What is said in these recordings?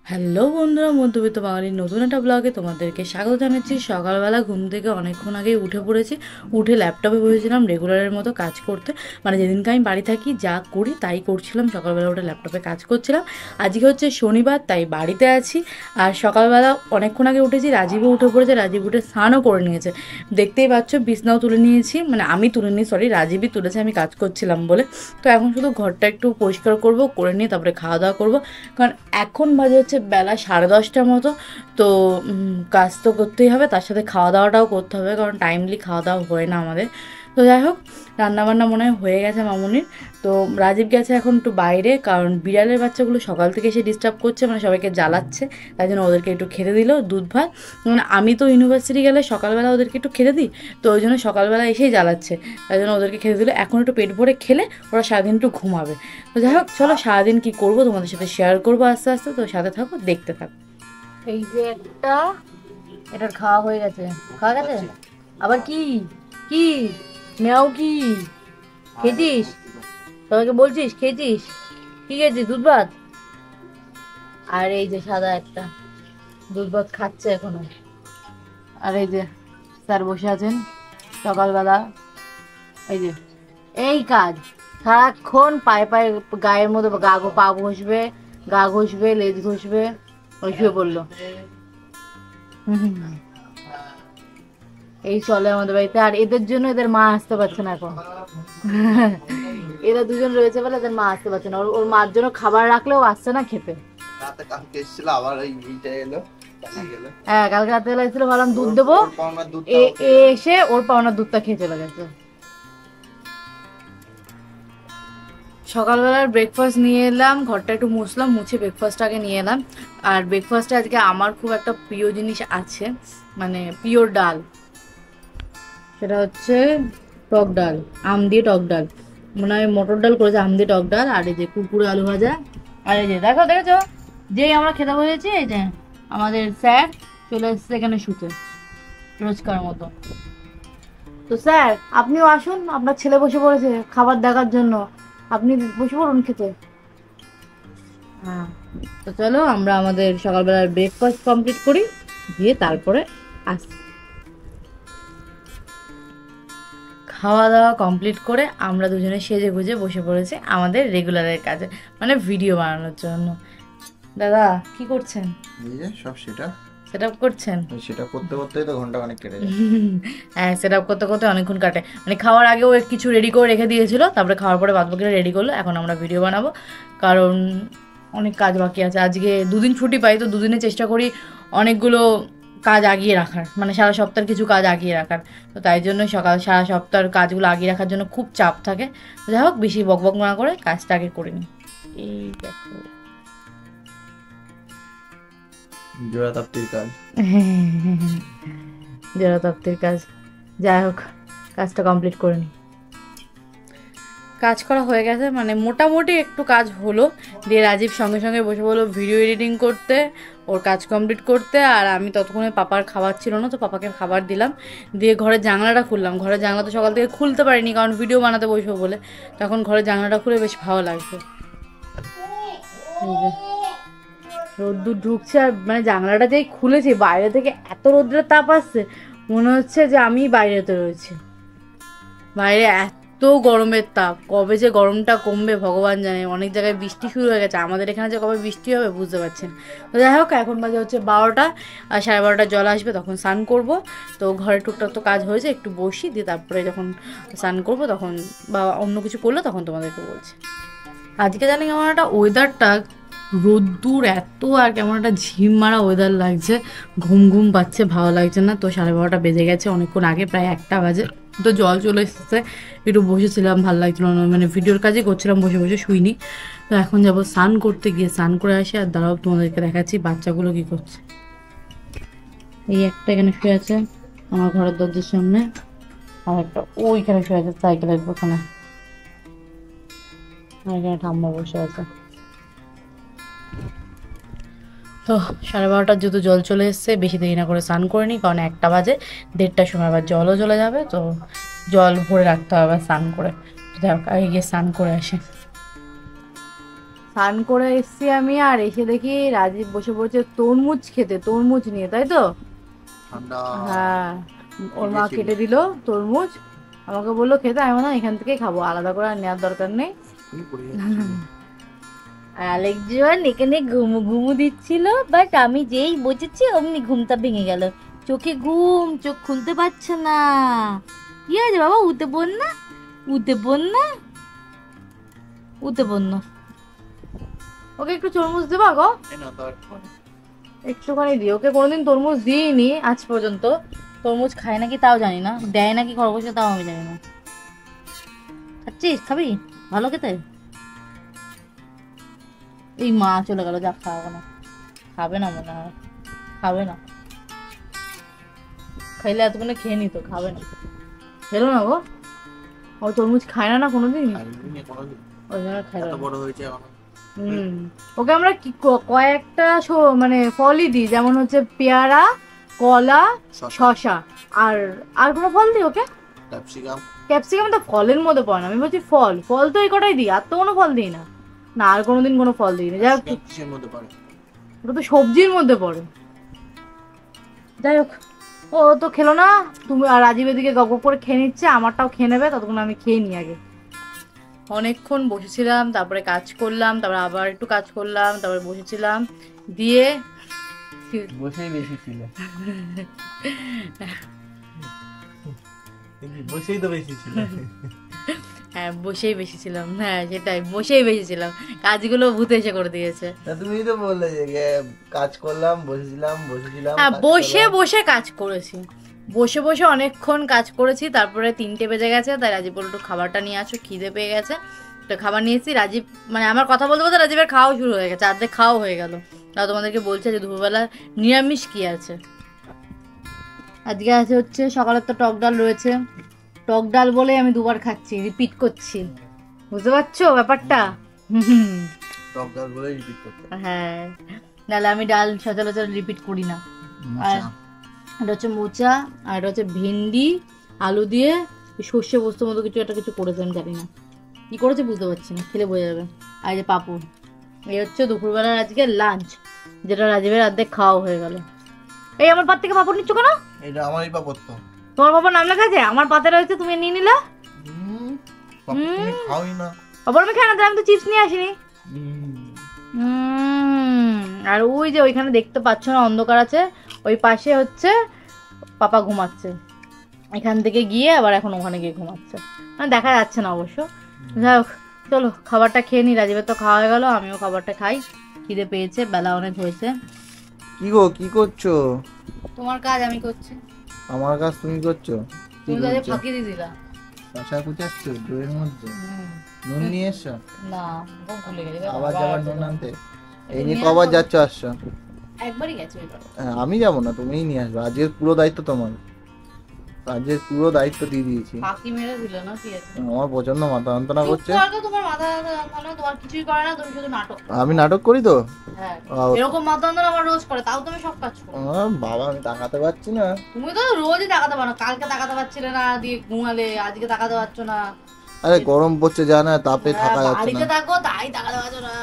Hello বন্ধুরা, মধ্যবিত্ত বাঙালির নতুন একটা ব্লগে তোমাদেরকে স্বাগত জানাচ্ছি। সকালবেলা ঘুম থেকে অনেকক্ষণ আগেই উঠে পড়েছি। উঠে ল্যাপটপে বসেছিলাম রেগুলারের মতো কাজ করতে। মানে যেদিনকে আমি বাড়ি থাকি যা করি তাই করছিলাম, সকালবেলা উঠে ল্যাপটপে কাজ করছিলাম। আজকে হচ্ছে শনিবার, তাই বাড়িতে আছি। আর সকালবেলা অনেকক্ষণ আগে উঠেছি, রাজীবও উঠে পড়েছে। রাজীব উঠে স্নানও করে নিয়েছে, দেখতেই পাচ্ছ। বিছনাও তুলে নিয়েছি, মানে আমি তুলে নিই, সরি রাজীবই তুলেছে, আমি কাজ করছিলাম বলে। তো এখন শুধু ঘরটা একটু পরিষ্কার করব, করে নিয়ে তারপরে খাওয়া দাওয়া করবো। কারণ এখন বাজে হচ্ছে বেলা 10:30টার মতো। তো কাজ তো করতেই হবে, তার সাথে খাওয়া দাওয়াটাও করতে হবে, কারণ টাইমলি খাওয়া দাওয়া হয় না আমাদের। তো যাই হোক, রান্নাবান্না মনে হয় হয়ে গেছে মামুনির। তো রাজীব গেছে এখন একটু বাইরে, কারণ বিড়ালের বাচ্চাগুলো সকাল থেকে এসে ডিস্টার্ব করছে, মানে সবাইকে জ্বালাচ্ছে। তাই জন্য ওদেরকে একটু খেতে দিল দুধ ভাত। মানে আমি তো ইউনিভার্সিটি গেলে সকালবেলা ওদেরকে একটু খেতে দিই, তো ওই জন্য সকালবেলা এসেই জ্বালাচ্ছে। তাই জন্য ওদেরকে খেতে দিল। এখন একটু পেট ভরে খেলে ওরা সারাদিন একটু ঘুমাবে। তো যাই হোক, চলো সারাদিন কী করবো তোমাদের সাথে শেয়ার করবো আস্তে আস্তে। তো সাথে থাকো, দেখতে থাকো। এই যে একটা, এটার খাওয়া হয়ে গেছে। খাওয়া গেছে? আবার কি কি মেয়াও কি খেয়েছিস? সবাইকে বলছিস খেয়েছিস? কি খেয়েছিস? দুধ ভাত। আর এই যে সাদা একটা দুধ ভাত খাচ্ছে এখনো। আর এই যে স্যার বসে আছেন সকালবেলা। এই যে এই কাজ সারাক্ষণ পায়ে পায়ে গায়ের মধ্যে পা ঘষবে, গা ঘষবে, লেজ ঘষবে। ওই শুয়ে পড়লো। এই চলে আমাদের বাড়িতে। আর এদের জন্য এদের মা আসতে পারছে না এখন। এরা দুজন রয়েছে বলে এদের মা আসতে পারছে না। ওর মার জন্য খাবার রাখলেও আসছে না খেতে। হ্যাঁ, কালকে রাতে বেলা এসেছিল, ভাবলাম দুধ দেবো, এসে ওর পাওনার দুধটা খেয়ে চলে গেছে। সকালবেলার ব্রেকফাস্ট নিয়ে এলাম, ঘরটা একটু মুছলাম, মুছে ব্রেকফাস্টটা আগে নিয়ে এলাম। আর ব্রেকফাস্টে আজকে আমার খুব একটা প্রিয় জিনিস আছে, মানে পিওর ডাল। সেটা হচ্ছে টক ডাল, আম দিয়ে টক ডাল। মনে হয় মটর ডাল করেছে, আম দিয়ে টক ডাল। আর এই যে কুরকুরে আলু ভাজা। আর এই যে দেখেছো, যেই আমরা খেতে বসেছি, এই যে আমাদের স্যার চলে এসেছে এখানে শুতে, রোজকার মতো। তো স্যার আপনিও আসুন, আপনার ছেলে বসে পড়েছে খাবার দেখার জন্য, আপনি বসে পড়ুন খেতে। হ্যাঁ, তো চলো আমরা আমাদের সকালবেলার ব্রেকফাস্ট কমপ্লিট করি, দিয়ে তারপরে আসি। খাওয়া দাওয়া কমপ্লিট করে আমরা দুজনে সেজে গুজে বসে পড়েছি আমাদের রেগুলারের কাজে, মানে ভিডিও বানানোর জন্য। দাদা কি করছেন? এই যে সব সেট আপ করছেন? সেটা করতে করতেই তো ঘন্টা অনেক কেটে যায়। হ্যাঁ, সেট আপ করতে করতে অনেকক্ষণ কাটে। মানে খাওয়ার আগেও কিছু রেডি করে রেখে দিয়েছিল, তারপরে খাওয়ার পরে বাদ বাকিটা রেডি করলো। এখন আমরা ভিডিও বানাবো, কারণ অনেক কাজ বাকি আছে। আজকে দুদিন ছুটি পাই, তো দুদিনে চেষ্টা করি অনেকগুলো কাজ আগিয়ে রাখার, মানে সারা সপ্তাহের কিছু কাজ আগিয়ে রাখার। তো তাই জন্য সারা সপ্তাহের কাজগুলো আগিয়ে রাখার জন্য খুব চাপ থাকে। যাই হোক, বেশি বকবক না করে কাজটা আগে করে নিই। এই দেখো জোড়াতাপ্তির কাজ। জড়তাপ্তির কাজ। যাই হোক, কাজটা কমপ্লিট করে নিই। কাজ করা হয়ে গেছে, মানে মোটামুটি একটু কাজ হলো। দিয়ে রাজীব সঙ্গে সঙ্গে বসে বললো ভিডিও এডিটিং করতে, ওর কাজ কমপ্লিট করতে। আর আমি ততক্ষণে পাপার খাবার ছিল না, তো পাপাকে খাবার দিলাম। দিয়ে ঘরের জানলাটা খুললাম। ঘরের জানলা তো সকাল থেকে খুলতে পারিনি, কারণ ভিডিও বানাতে বসবো বলে। তখন ঘরের জানলাটা খুলে বেশ ভালো লাগছে। রোদ্দুর ঢুকছে, আর মানে জানলাটা যেই খুলেছি বাইরে থেকে এত রোদ্রের তাপ আসছে, মনে হচ্ছে যে আমি বাইরেতে রয়েছি। বাইরে এত গরমের তাপ, কবে যে গরমটা কমবে ভগবান জানে। অনেক জায়গায় বৃষ্টি শুরু হয়ে গেছে, আমাদের এখানে যে কবে বৃষ্টি হবে বুঝতে পারছেন। তো যাই হোক, এখন বাজে হচ্ছে 12টা, আর 12:30 জল আসবে, তখন স্নান করব। তো ঘরে টুকটাক তো কাজ হয়েছে, একটু বসি, দিয়ে তারপরে যখন স্নান করবো তখন, বা অন্য কিছু করলে তখন তোমাদেরকে বলছি। আজকে জানি কেমন একটা ওয়েদারটা, রোদ্দুর এত, আর কেমন একটা ঝিম মারা ওয়েদার লাগছে, ঘুম ঘুম পাচ্ছে, ভালো লাগছে না। তো 12:30 বেজে গেছে, অনেকক্ষণ আগে, প্রায় 1টা বাজে। তো জল চলে এসেছে, একটু বসেছিলাম, ভালো লাগছিল না, মানে ভিডিওর কাজই করছিলাম বসে বসে, শুইনি। তো এখন যাবো স্নান করতে, গিয়ে স্নান করে আসি। আর দাঁড়াও তোমাদেরকে দেখাচ্ছি বাচ্চাগুলো কি করছে। এই একটা এখানে শুয়ে আছে আমার ঘরের দরজার সামনে, আর একটা ওইখানে শুয়ে আছে সাইকেলের ওখানে, আর এখানে ঠাম্মা বসে আছে। তো 12:30 যেহেতু জল চলে এসছে, বেশি দেরি না করে স্নান করে নিই, কারণ 1টা বাজে, 1:30টার সময় আবার জলও চলে যাবে। তো জল ভরে রাখতে হবে স্নান করে। যাই হোক, আগে গিয়ে স্নান করে আসি। স্নান করে এসছি আমি, আর এসে দেখি রাজীব বসে পড়ছে তরমুজ খেতে, তরমুজ নিয়ে, তাই তো? ঠান্ডা। হ্যাঁ, ওর মা কেটে দিল তরমুজ, আমাকে বললো খেতে, আমি না এখান থেকেই খাবো, আলাদা করে আর নেওয়ার দরকার নেই। আর আরেকজন এখানে ঘুমু ঘুমু দিচ্ছিল, বাট আমি যেই বসেছি অমনি ঘুমটা ভেঙে গেল, চোখে ঘুম, চোখ খুলতে পারছে না। কি আছে বাবা, উঠে পড় না, উঠে পড় না, উঠে পড় না। ওকে একটু তরমুজ দেবা গো, একটুখানি দিই ওকে, কোনোদিন তরমুজ দিইনি আজ পর্যন্ত, তরমুজ খায় নাকি তাও জানি না, দেয় নাকি খরগোশে তাও আমি জানি না। খাচ্ছিস, খাবি? ভালো খেতে। এই মা চলে গেল, যা খাওয়াবো না, খাবে না মনে হয়, খাবে না, খাইলে এতক্ষণে খেয়ে নিত, খাবে না, খেলো না গো, ও তরমুজ খায় না কোনোদিন, ওই জন্য খাইলো না। বড় হয়েছে এখন। ওকে আমরা কি কয়েকটা মানে ফলই দিই, যেমন হচ্ছে পেয়ারা, কলা, শসা, আর আর কোনো ফল দিই ওকে? ক্যাপসিকাম। ক্যাপসিকাম তো ফলের মধ্যে পড়ে না, আমি বলছি ফল, ফল তো এই কটাই দিই, আর তো কোনো ফল দিই না, না আর কোনোদিন কোনো ফল দিই না। যাই হোক, কিসের মধ্যে পড়ে? ওটা তো সবজির মধ্যে পড়ে। যাই হোক, ও তো খেলো না, তুমি আর রাজীবের দিকে গপ গপ করে খেয়ে নিচ্ছে, আমারটাও খেয়ে নেবে, ততক্ষণ আমি খেয়ে নিই আগে। অনেকক্ষণ বসেছিলাম, তারপরে কাজ করলাম, তারপরে আবার একটু কাজ করলাম, তারপরে বসেছিলাম, দিয়ে বসেই বেশি ছিল। বসেই তো বেশি ছিল। হ্যাঁ, বসেই বেশি ছিলাম, হ্যাঁ সেটাই, বসেই বেশি ছিলাম, কাজগুলো ভূত এসে করে দিয়েছে। তুমি তো বললে যে কাজ করলাম, বসেছিলাম। হ্যাঁ, বসে বসে কাজ করেছি, বসে বসে অনেকক্ষণ কাজ করেছি, তারপরে 3টে বেজে গেছে, তাই রাজীব বলল একটু খাবারটা নিয়ে আসো, খিদে পেয়ে গেছে, তো খাবার নিয়েছি। রাজীব মানে আমার কথা বলতে বলতে রাজীবের খাওয়া শুরু হয়ে গেছে, অর্ধেক খাওয়া হয়ে গেল। তাও তোমাদেরকে বলছে যে দুপুরবেলা নিরামিষ কি আছে। আজকে আছে হচ্ছে, সকালের তো টক ডাল রয়েছে, টক ডাল বলে আমি দুবার খাচ্ছি, রিপিট করছি, বুঝতে পারছো ব্যাপারটা? টক ডাল বলে রিপিট করতে। হ্যাঁ, নাহলে আমি ডাল সচরাচর রিপিট করি না। আর এটা হচ্ছে মোচা, আর এটা হচ্ছে ভেন্ডি আলু দিয়ে সর্ষে পোস্তর মতো কিছু একটা কিছু করেছে, আমি জানি না কি করেছে, বুঝতে পারছি না, খেলে বোঝা যাবে। আর এই যে পাপড়, এই হচ্ছে দুপুরবেলার আজকে লাঞ্চ, যেটা রাজীবের অর্ধেক খাওয়া হয়ে গেল। এই আমার পাত থেকে পাপড় নিচ্ছ কেন? এটা আমারই পাপড় তো। তোমার পাপড় নাম লেখা আছে, আমার পাতে রয়েছে, তুমি নিয়ে নিলে। তুমি খাওই না। পাপড় আমি খাই না, আমি তো চিপস নিয়ে আসিনি। আর ওই যে ওইখানে দেখতে পাচ্ছ না, অন্ধকার আছে, ওই পাশে হচ্ছে পাপা ঘুমাচ্ছে, এখান থেকে গিয়ে আবার এখন ওখানে গিয়ে ঘুমাচ্ছে, মানে দেখা যাচ্ছে না অবশ্য। যাই হোক, চলো খাবারটা খেয়ে নি, রাজীবের তো খাওয়া হয়ে গেল, আমিও খাবারটা খাই, খিদে পেয়েছে, বেলা অনেক হয়েছে। কি গো, কি করছো? তোমার কাজ আমি করছি। আমার কাজ তুমি করছো? তুমি তো আজ ফাঁকি দিয়ে দিলা। শশা কুচাচ্ছো দইয়ের মধ্যে? নুন নিয়ে এসছো? না, ভুলে গেছি, আবার যাবার নুন আনতে? এই নিয়ে কবার যাচ্ছ আসছো? একবারই গেছি। আমি যাবো না, তুমিই নিয়ে আসবে, আজকের পুরো দায়িত্ব তোমার, আজকের পুরো দায়িত্ব দিয়ে দিয়েছি। ফাঁকি মেরে দিল না, কি আছে? আমার প্রচন্ড মাথা যন্ত্রণা করছে। তোমার মাথা যন্ত্রণা, তোমার কিছুই করে না, তুমি শুধু নাটক। আমি নাটক করি তো? হ্যাঁ, এরকম মাথা যন্ত্রণা আমার রোজ করে, তাও তুমি সব কাজ করো। বাবা, আমি তাকাতে পারছি না। তুমি তো রোজই তাকাতে পারো, কালকে তাকাতে পারছিলে না দিয়ে ঘুমালে, আজকে তাকাতে পারছো না। আরে গরম পড়ছে জানা, তাপে থাকা যাচ্ছে বাড়িতে না। থাকো তাই তাকাতে পারছো না,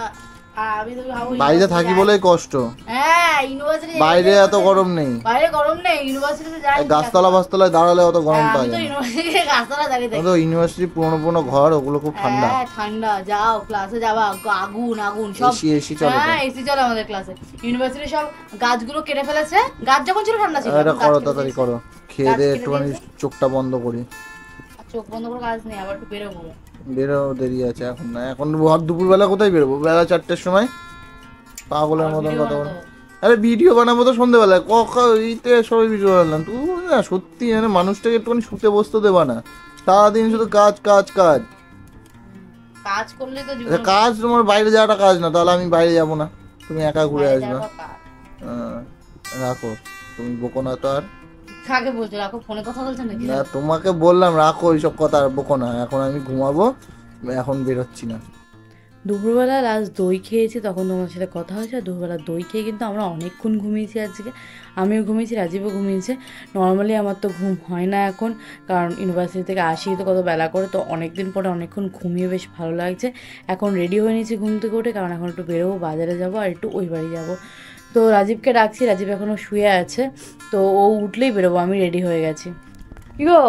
আর আমি তো ভাবো বাইরে থাকি বলেই কষ্ট। হ্যাঁ, ইউনিভার্সিটি বাইরে এত গরম নেই, বাইরে গরম নেই, ইউনিভার্সিটিতে যাই, গাছতলা ফাছতলায় দাঁড়ালে অত গরম পাই আমি তো না। ইউনিভার্সিটিতে গাছতলা দাঁড়িয়ে থাকি। তো ইউনিভার্সিটি পুরনো ঘর, ওগুলো খুব ঠান্ডা। হ্যাঁ ঠান্ডা, যাও ক্লাসে যাবা, আগুন আগুন সব। এসি এসি চলে। হ্যাঁ, এসি চলে আমাদের ক্লাসে। ইউনিভার্সিটি সব গাছগুলো কেটে ফেলেছে, গাছ যখন ছিল ঠান্ডা ছিল। এটা করো, তাড়াতাড়ি করো, খেয়ে দিয়ে একটুখানি চোখটা বন্ধ করি। চোখ বন্ধ করে কাজ নেই, আবার একটু বেরোবো। বেরো, দেরি আছে এখন না, এখন দুপুরবেলা কোথায় বেরোবো? বেলা 4টের সময় পাগলের মতন কথা বল। আরে ভিডিও বানাবো তো সন্ধ্যেবেলায়, ইতে সবাই ভিডিও বানালাম, তুই না সত্যি মানে মানুষটাকে একটুখানি শুতে বসতে দেবা না, সারাদিন শুধু কাজ কাজ কাজ। কাজ করলে তো কাজ তোমার বাইরে যাওয়াটা কাজ না, তাহলে আমি বাইরে যাবো না, তুমি একা ঘুরে আসবে। রাখো, তুমি বকো না তো আর। কাকে বলছো রাখো, ফোনে কথা বলছো নাকি? না, তোমাকে বললাম রাখো এইসব কথা, আর বকো না, এখন আমি ঘুমাবো, এখন বেরোচ্ছি না। দুপুরবেলা লাস্ট দই খেয়েছি, তখন তোমার সাথে কথা হয়েছে। আর দুপুরবেলা দই খেয়ে কিন্তু আমরা অনেকক্ষণ ঘুমিয়েছি আজকে। আমিও ঘুমিয়েছি, রাজীবও ঘুমিয়েছে। নর্মালি আমার তো ঘুম হয় না এখন, কারণ ইউনিভার্সিটি থেকে আসি তো কত বেলা করে, তো অনেক দিন পরে অনেকক্ষণ ঘুমিয়ে বেশ ভালো লাগছে। এখন রেডি হয়ে নিয়েছি ঘুম থেকে উঠে, কারণ এখন একটু বেরোবো, বাজারে যাবো আর একটু ওই বাড়ি যাবো। তো রাজীবকে ডাকছি, রাজীব এখনও শুয়ে আছে, তো ও উঠলেই বেরোবো। আমি রেডি হয়ে গেছি। কি গো,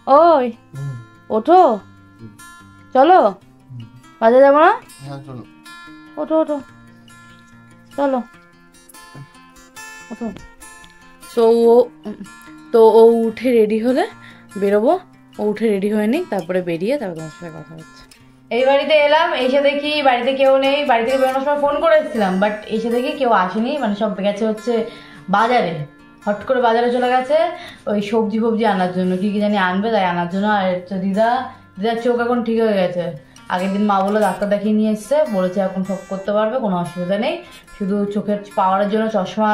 ওই ওঠো, চলো বাজারে যাবো না? হ্যাঁ চলো। ওঠো ওঠো, চলো ওঠো। তো ও তো ও উঠে রেডি হলে বেরোবো। ও উঠে রেডি হয়ে নিই, তারপরে বেরিয়ে তারপরে তোমার সাথে কথা হচ্ছে। এই বাড়িতে এলাম, এসে দেখি বাড়িতে কেউ নেই। বাড়ি থেকে বেরোনোর সময় ফোন করে এসেছিলাম, বাট এসে দেখি কেউ আসেনি, মানে সব গেছে হচ্ছে বাজারে। হট করে বাজারে চলে গেছে ওই সবজি ফবজি আনার জন্য, কি কি জানি আনবে তাই আনার জন্য। আর হচ্ছে দিদার চোখ এখন ঠিক হয়ে গেছে। আগের দিন মা বললো ডাক্তার দেখিয়ে নিয়ে এসছে, বলেছে এখন সব করতে পারবে, কোনো অসুবিধা নেই। শুধু চোখের পাওয়ারের জন্য চশমা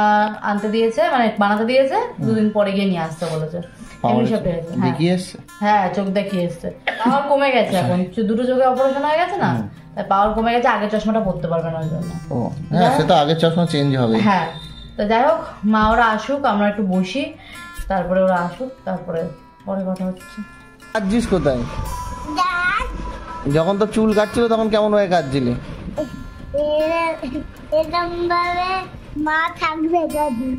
আনতে দিয়েছে, মানে বানাতে দিয়েছে, 2 দিন পরে গিয়ে নিয়ে আসতে বলেছে। এমনি সব পেয়েছে। হ্যাঁ চোখ দেখিয়ে এসছে, পাওয়ার কমে গেছে এখন, দুটো চোখে অপারেশন হয়ে গেছে না, তাই পাওয়ার কমে গেছে। আগের চশমাটা পরতে পারবে না ওই জন্য। ও হ্যাঁ, সে তো আগের চশমা চেঞ্জ হবে। হ্যাঁ, তো যাই হোক, মা ওরা আসুক, আমরা একটু বসি, তারপরে ওরা আসুক, তারপরে পরে কথা হচ্ছে। কাটছিস কোথায়? যখন তো চুল কাটছিল তখন কেমন ভাবে কাটছিলি? এরকম ভাবে মা থাকবে যদি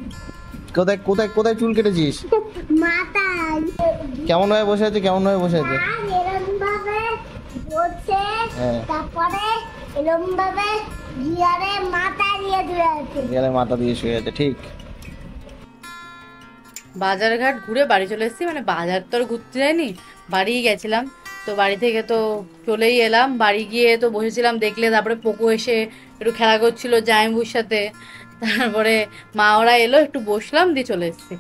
কোথায় কোথায় কোথায় চুল কেটেছিস? মাথায় কেমন ভাবে বসে আছে, কেমন ভাবে বসে আছে? আর এরকম ভাবে বসে হ্যাঁ। তারপরে এরকম ভাবে গিয়ারে মাথা দিয়ে ধরে আছে। গেলে মাথা দিয়ে শুয়ে আছে, ঠিক। বাজারঘাট ঘুরে বাড়ি চলে এসেছি, মানে বাজার তো আর ঘুরতে যাইনি, বাড়িই গেছিলাম। তো বাড়ি থেকে তো চলেই এলাম, বাড়ি গিয়ে তো বসেছিলাম, দেখলে তারপরে পোকো এসে একটু খেলা করছিল জামাইবুর সাথে। তারপরে মা ওরা এলো, একটু বসলাম, দিয়ে চলে এসেছি।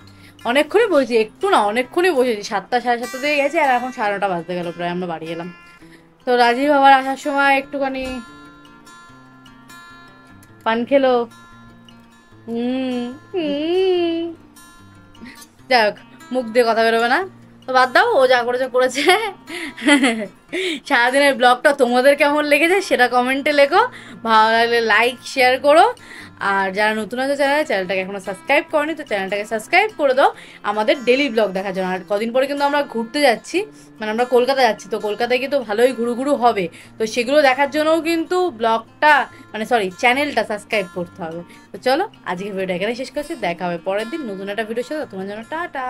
অনেকক্ষণই বসেছি, একটু না অনেকক্ষণই বসেছি, 7টা সাড়ে 7টা দিয়ে গেছে, আর এখন 9:30 বাজতে গেল প্রায়, আমরা বাড়ি এলাম। তো রাজীব আবার আসার সময় একটুখানি পান খেলো। যাই হোক, মুখ দিয়ে কথা বেরোবে না, তো বাদ দাও, ও যা করেছে করেছে। সারাদিনের ব্লগটা তোমাদের কেমন লেগেছে সেটা কমেন্টে লেখো, ভালো লাগলে লাইক শেয়ার করো। আর যারা নতুন আছে চ্যানেলটাকে এখনো সাবস্ক্রাইব করনি, তো চ্যানেলটাকে সাবস্ক্রাইব করে দাও আমাদের ডেলি ব্লগ দেখার জন্য। আর কদিন পরে কিন্তু আমরা ঘুরতে যাচ্ছি, মানে আমরা কলকাতা যাচ্ছি, তো কলকাতায় কিন্তু ভালোই ঘুরু হবে, তো সেগুলো দেখার জন্যও কিন্তু ব্লগটা, মানে সরি, চ্যানেলটা সাবস্ক্রাইব করতে হবে। তো চলো, আজকে ভিডিওটা এখানে শেষ করছি, দেখা হবে পরের দিন নতুন একটা ভিডিওর সাথে। তোমার জন্য টাটা।